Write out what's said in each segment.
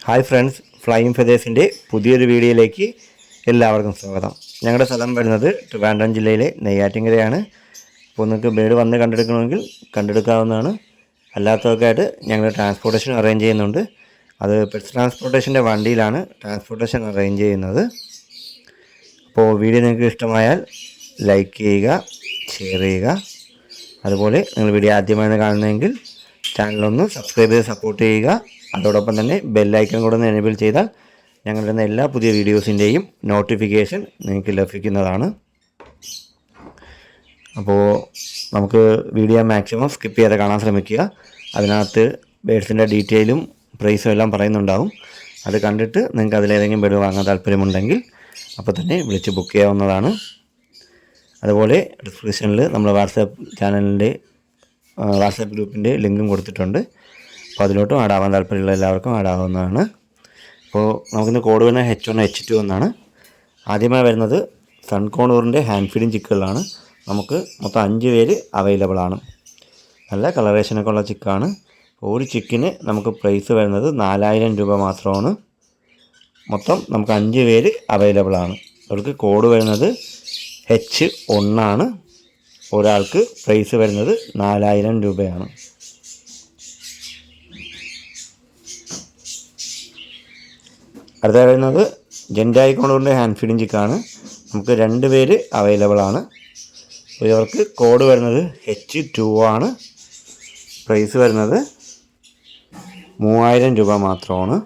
Hi friends, flying ഫെതേഴ്സിൻ്റെ പുതിയൊരു വീഡിയോയിലേക്ക് എല്ലാവർക്കും സ്വാഗതം. ഞങ്ങളുടെ സ്ഥലം വരുന്നത് ട്രിവാൻഡ്രം ജില്ലയിലെ നെയ്യാറ്റിൻകരയാണ്. അപ്പോൾ നിങ്ങൾക്ക് ബേഡ് വന്ന് കണ്ടെടുക്കണമെങ്കിൽ കണ്ടെടുക്കാവുന്നതാണ്. അല്ലാത്തവർക്കായിട്ട് ഞങ്ങൾ ട്രാൻസ്പോർട്ടേഷൻ അറേഞ്ച് ചെയ്യുന്നുണ്ട്. അത് പെറ്റ്സ് ട്രാൻസ്പോർട്ടേഷൻ്റെ വണ്ടിയിലാണ് ട്രാൻസ്പോർട്ടേഷൻ അറേഞ്ച് ചെയ്യുന്നത്. അപ്പോൾ വീഡിയോ നിങ്ങൾക്ക് ഇഷ്ടമായാൽ ലൈക്ക് ചെയ്യുക, ഷെയർ ചെയ്യുക. അതുപോലെ നിങ്ങൾ വീഡിയോ ആദ്യമായി കാണുന്നതെങ്കിൽ ചാനലൊന്ന് സബ്സ്ക്രൈബ് ചെയ്ത് സപ്പോർട്ട് ചെയ്യുക. അതോടൊപ്പം തന്നെ ബെല്ലൈക്കൺ കൂടെ ഒന്ന് എനേബിൾ ചെയ്താൽ ഞങ്ങളുടെ എല്ലാ പുതിയ വീഡിയോസിൻ്റെയും നോട്ടിഫിക്കേഷൻ നിങ്ങൾക്ക് ലഭിക്കുന്നതാണ്. അപ്പോൾ നമുക്ക് വീഡിയോ മാക്സിമം സ്കിപ്പ് ചെയ്യാതെ കാണാൻ ശ്രമിക്കുക. അതിനകത്ത് ബേഡ്സിൻ്റെ ഡീറ്റെയിലും പ്രൈസും എല്ലാം പറയുന്നുണ്ടാവും. അത് കണ്ടിട്ട് നിങ്ങൾക്ക് അതിലേതെങ്കിലും ബേഡ് വാങ്ങാൻ താല്പര്യമുണ്ടെങ്കിൽ അപ്പോൾ തന്നെ വിളിച്ച് ബുക്ക് ചെയ്യാവുന്നതാണ്. അതുപോലെ ഡിസ്ക്രിപ്ഷനിൽ നമ്മൾ വാട്സാപ്പ് ഗ്രൂപ്പിൻ്റെ ലിങ്കും കൊടുത്തിട്ടുണ്ട്. അപ്പോൾ അതിലോട്ടും ആഡാവാൻ താല്പര്യമുള്ള എല്ലാവർക്കും ആഡാവുന്നതാണ്. അപ്പോൾ നമുക്കിന്ന് കോഡ് വരുന്നത് H1 H2 എന്നാണ്. ആദ്യമായി വരുന്നത് സൺകോണൂറിൻ്റെ ഹാൻഡ് ഫീഡിങ് ചിക്കുകളാണ്. നമുക്ക് മൊത്തം 5 പേര് അവൈലബിൾ ആണ്. നല്ല കളറേഷനൊക്കെ ഉള്ള ചിക്കാണ്. ഒരു ചിക്കിന് നമുക്ക് പ്രൈസ് വരുന്നത് 4000 രൂപ മാത്രമാണ്. മൊത്തം നമുക്ക് 5 പേര് അവൈലബിൾ ആണ്. അവർക്ക് കോഡ് വരുന്നത് H1 ആണ്. ഒരാൾക്ക് പ്രൈസ് വരുന്നത് 4000 രൂപയാണ്. അടുത്ത വരുന്നത് ജെൻഡായി കോണൂറിൻ്റെ ഹാൻഡ് ഫീഡിങ് ചിക്കാണ്. നമുക്ക് 2 പേര് അവൈലബിൾ ആണ്. ഇവർക്ക് കോഡ് വരുന്നത് H2 ആണ്. പ്രൈസ് വരുന്നത് 3000 രൂപ മാത്രമാണ്.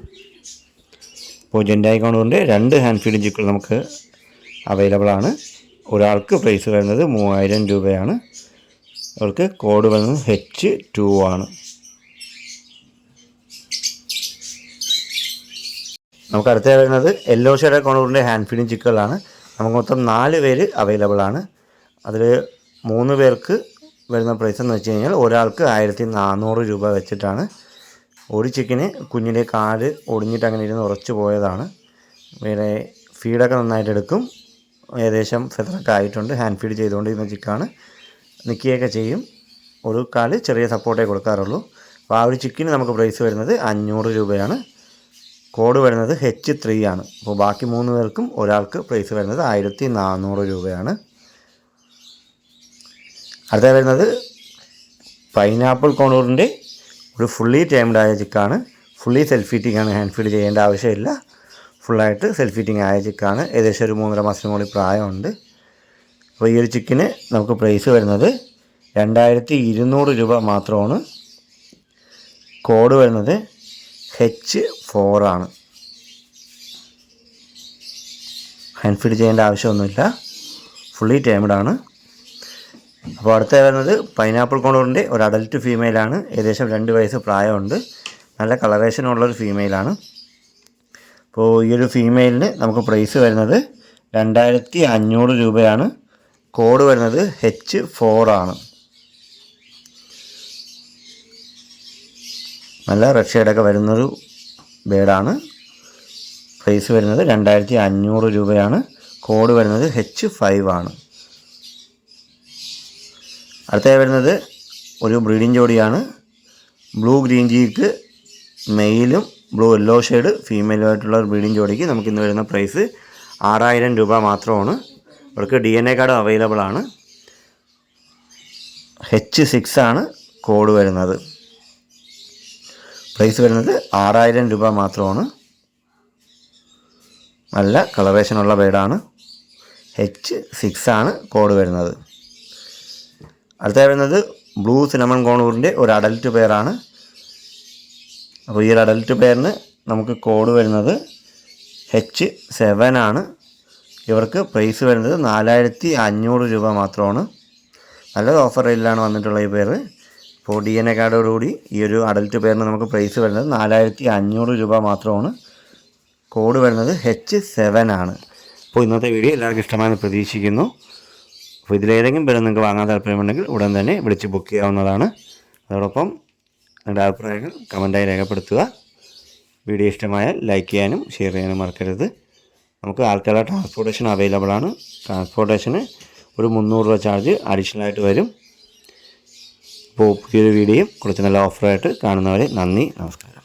അപ്പോൾ ജെൻഡായി കോണൂറിൻ്റെ 2 ഹാൻഡ് ഫീഡിങ് ചിക്കുകൾ നമുക്ക് അവൈലബിൾ ആണ്. ഒരാൾക്ക് പ്രൈസ് വരുന്നത് 3000 രൂപയാണ്. അവർക്ക് കോഡ് വരുന്നത് H2 ആണ്. നമുക്ക് അടുത്ത വരുന്നത് യെല്ലോ ഷെയ്ഡ് കോണൂറിൻ്റെ ഹാൻഡ് ഫീഡിങ് ചിക്കുകളാണ്. നമുക്ക് മൊത്തം 4 പേര് അവൈലബിൾ ആണ്. അതിൽ 3 പേർക്ക് വരുന്ന പ്രൈസ് എന്ന് വെച്ച് കഴിഞ്ഞാൽ ഒരാൾക്ക് 1400 രൂപ വെച്ചിട്ടാണ്. ഒരു ചിക്കന് കുഞ്ഞിൻ്റെ കാല് ഒടിഞ്ഞിട്ട് അങ്ങനെ ഇരുന്ന് ഉറച്ചു പോയതാണ്. വേറെ ഫീഡൊക്കെ നന്നായിട്ട് എടുക്കും. ഏകദേശം ഫെതറൊക്കെ ആയിട്ടുണ്ട്. ഹാൻഡ് ഫീഡ് ചെയ്തുകൊണ്ടിരുന്ന ചിക്കാണ്. നിൽക്കുകയൊക്കെ ചെയ്യും. ഒരു കാല് ചെറിയ സപ്പോർട്ടേ കൊടുക്കാറുള്ളൂ. അപ്പോൾ ആ ഒരു ചിക്കിന് നമുക്ക് പ്രൈസ് വരുന്നത് 500 രൂപയാണ്. കോഡ് വരുന്നത് H3 ആണ്. അപ്പോൾ ബാക്കി 3 പേർക്കും ഒരാൾക്ക് പ്രൈസ് വരുന്നത് 1400 രൂപയാണ്. അടുത്ത വരുന്നത് പൈനാപ്പിൾ കോണൂറിൻ്റെ ഒരു ഫുള്ളി ടൈംഡ് ആയ ചിക്കാണ്. ഫുള്ളി സെൽഫ് ഫീറ്റിംഗ് ആണ്. ഹാൻഡ് ഫീഡ് ചെയ്യേണ്ട ആവശ്യമില്ല. ഫുള്ളായിട്ട് സെൽഫ് ഫീറ്റിംഗ് ആയ ചിക്കാണ്. ഏകദേശം ഒരു 3.5 മാസത്തിന് മുകളിൽ പ്രായമുണ്ട്. അപ്പോൾ ഈ ഒരു ചിക്കിന് നമുക്ക് പ്രൈസ് വരുന്നത് 2200 രൂപ മാത്രമാണ്. കോഡ് വരുന്നത് H4 ആണ്. ഹാൻഡ് ഫീഡ് ചെയ്യേണ്ട ആവശ്യമൊന്നുമില്ല. ഫുള്ളി ടൈംഡ് ആണ്. അപ്പോൾ അടുത്ത വരുന്നത് പൈനാപ്പിൾ കോണൂറിൻ്റെ ഒരു അഡൽറ്റ് ഫീമെയിലാണ്. ഏകദേശം 2 വയസ്സ് പ്രായമുണ്ട്. നല്ല കളറേഷനുള്ളൊരു ഫീമെയിലാണ്. അപ്പോൾ ഈ ഒരു ഫീമെയിലിന് നമുക്ക് പ്രൈസ് വരുന്നത് 2500 രൂപയാണ്. കോഡ് വരുന്നത് H4 ആണ്. നല്ല റെഡ് ഷെയ്ഡൊക്കെ വരുന്നൊരു ബേഡാണ്. പ്രൈസ് വരുന്നത് 2500 രൂപയാണ്. കോഡ് വരുന്നത് H5 ആണ്. അടുത്തതായി വരുന്നത് ഒരു ബ്രീഡിംഗ് ജോഡിയാണ്. ബ്ലൂ ഗ്രീൻ ചീക്ക് മെയിലും ബ്ലൂ യെല്ലോ ഷെയ്ഡ് ഫീമെയിലുമായിട്ടുള്ള ഒരു ബ്രീഡിംഗ് ജോഡിക്ക് നമുക്കിന്ന് വരുന്ന പ്രൈസ് 6000 രൂപ മാത്രമാണ്. അവർക്ക് DNA കാർഡ് അവൈലബിൾ ആണ്. H6 ആണ് കോഡ് വരുന്നത്. പ്രൈസ് വരുന്നത് 6000 രൂപ മാത്രമാണ്. നല്ല കളറേഷനുള്ള ബേഡാണ്. H6 ആണ് കോഡ് വരുന്നത്. അടുത്ത വരുന്നത് ബ്ലൂ സിനമൺ കോണൂറിൻ്റെ ഒരു അഡൽറ്റ് പെയറാണ്. അപ്പോൾ ഈ ഒരു അഡൽറ്റ് പെയറിന് നമുക്ക് കോഡ് വരുന്നത് H7 ആണ്. ഇവർക്ക് പ്രൈസ് വരുന്നത് 4500 രൂപ മാത്രമാണ്. നല്ലൊരു ഓഫർ റേറ്റിലാണ് വന്നിട്ടുള്ള ഈ പെയർ. അപ്പോൾ DNA കാർഡോടുകൂടി ഈ ഒരു അഡൽറ്റ് പെയറിന് നമുക്ക് പ്രൈസ് വരുന്നത് 4500 രൂപ മാത്രമാണ്. കോഡ് വരുന്നത് H7 ആണ്. അപ്പോൾ ഇന്നത്തെ വീഡിയോ എല്ലാവർക്കും ഇഷ്ടമായെന്ന് പ്രതീക്ഷിക്കുന്നു. അപ്പോൾ ഇതിലേതെങ്കിലും പേര് നിങ്ങൾക്ക് വാങ്ങാൻ താല്പര്യമുണ്ടെങ്കിൽ ഉടൻ തന്നെ വിളിച്ച് ബുക്ക് ചെയ്യാവുന്നതാണ്. അതോടൊപ്പം നിങ്ങളുടെ അഭിപ്രായങ്ങൾ കമൻറ്റായി രേഖപ്പെടുത്തുക. വീഡിയോ ഇഷ്ടമായാൽ ലൈക്ക് ചെയ്യാനും ഷെയർ ചെയ്യാനും മറക്കരുത്. നമുക്ക് ആൾക്കാരുടെ ട്രാൻസ്പോർട്ടേഷൻ അവൈലബിൾ ആണ്. ട്രാൻസ്പോർട്ടേഷന് ഒരു 300 രൂപ ചാർജ് അഡീഷണലായിട്ട് വരും. അപ്പോൾ പുതിയൊരു വീഡിയോയും കുറച്ച് നല്ല ഓഫറായിട്ട് കാണുന്നവരെ നന്ദി, നമസ്കാരം.